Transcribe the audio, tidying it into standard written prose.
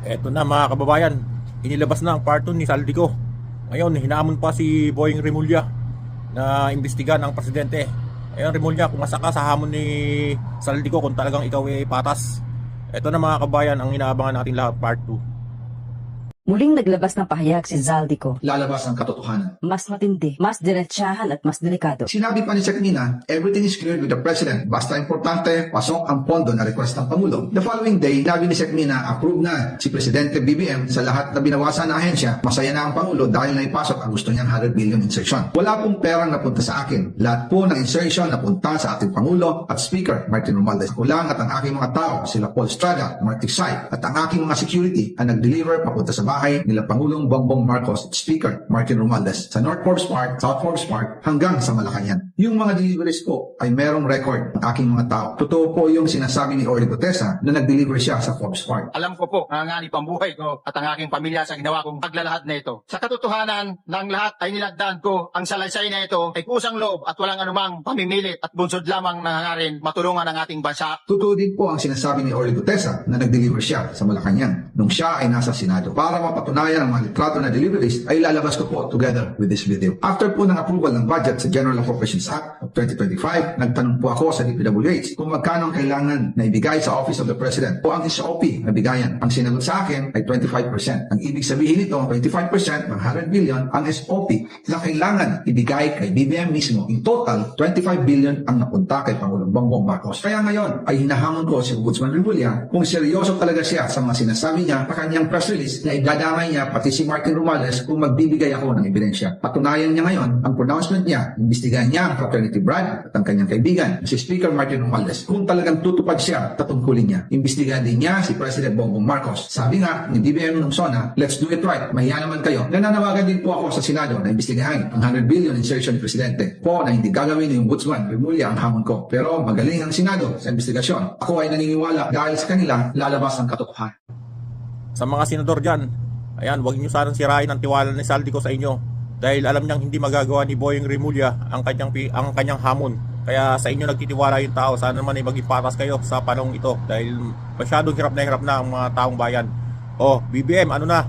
Eto na mga kababayan, inilabas na ang part 2 ni Saldico. Ngayon, hinamon pa si Boying Remulla na imbestigan ang presidente. Ayun, Remulla, kumasa ka sa hamon ni Saldico kung talagang ikaw ay patas. Eto na mga kababayan, ang inaabangan natin lahat, part 2. Muling naglabas ng pahayag si Zaldico. Lalabas ang katotohanan. Mas matindi, mas diretsahan at mas delikado. Sinabi pa ni Secmina, everything is cleared with the President. Basta importante, pasok ang pondo na request ng Pangulo. The following day, sabi ni Secmina, approve na si Presidente BBM sa lahat na binawasan na ahensya. Masaya na ang Pangulo dahil naipasok ang gusto niyang 100 billion insertion. Wala pong perang napunta sa akin. Lahat po ng insertion napunta sa ating Pangulo at Speaker Martin Romualdez. Ako lang at ang aking mga tao, sila Paul Estrada, Marty Sy, at ang aking mga security ang nag-deliver papunta sa bahay nila Pangulong Bongbong Marcos at Speaker Martin Romualdez sa North Forbes Park, South Forbes Park hanggang sa Malacanang. Yung mga deliveries po ay merong record ng aking mga tao. Totoo po yung sinasabi ni Orly Gutesa na nag-deliver siya sa Forbes Park. Alam ko po ang angani pambuhay ko at ang aking pamilya sa ginawa kong paglalahad na ito. Sa katotohanan ng lahat ay nilagdaan ko ang salaysay na ito ay kusang loob at walang anumang pamimilit at bunsod lamang na hangarin matulungan ang ating bansa. Totoo din po ang sinasabi ni Orly Gutesa na nag-deliver siya sa Malacanang nung siya ay nasa Senado. Para mapatunayan ang mga litrato na deliveries ay lalabas ko po together with this video. After po ng approval ng budget sa General Appropriations Act of 2025, nagtanong po ako sa DPWH kung magkano ang kailangan na ibigay sa Office of the President o ang SOP na bigayan. Ang sinagot sa akin ay 25%. Ang ibig sabihin nito, 25% ng 100 billion ang SOP na kailangan ibigay kay BBM mismo. In total, 25 billion ang napunta kay Pangulong Bongbong Marcos. Kaya ngayon ay hinahamon ko si Ombudsman Remulla kung seryoso talaga siya sa mga sinasabi niya sa kanyang press release na idadamay niya pati si Martin Romualdez kung magbibigay ako ng ebidensya. Patunayan niya ngayon ang pronouncement niya, imbestigahan niya ang fraternity brad at ang kanyang kaibigan, si Speaker Martin Romualdez. Kung talagang tutupad siya, tatungkulin niya. Imbestigahan din niya si President Bongbong Marcos. Sabi nga ni BBM nung SONA, let's do it right. Mahiya naman kayo. Nananawagan din po ako sa Senado na imbestigahan ang 100 billion insertion ni Presidente. Po na hindi gagawin ni Ombudsman Remulla ang hamon ko. Pero magaling ang Senado sa investigasyon. Ako ay naniniwala dahil sa kanila lalabas ang katotohanan. Sa mga senador dyan, ayan, huwag niyo sanang sirain ang tiwala ni Saldico sa inyo dahil alam niyang hindi magagawa ni Boying Remulla ang kanyang hamon. Kaya sa inyo nagtitiwala yung tao. Sana naman ay maging patas kayo sa panahong ito dahil masyadong hirap na ang mga taong bayan. Oh, BBM, ano na?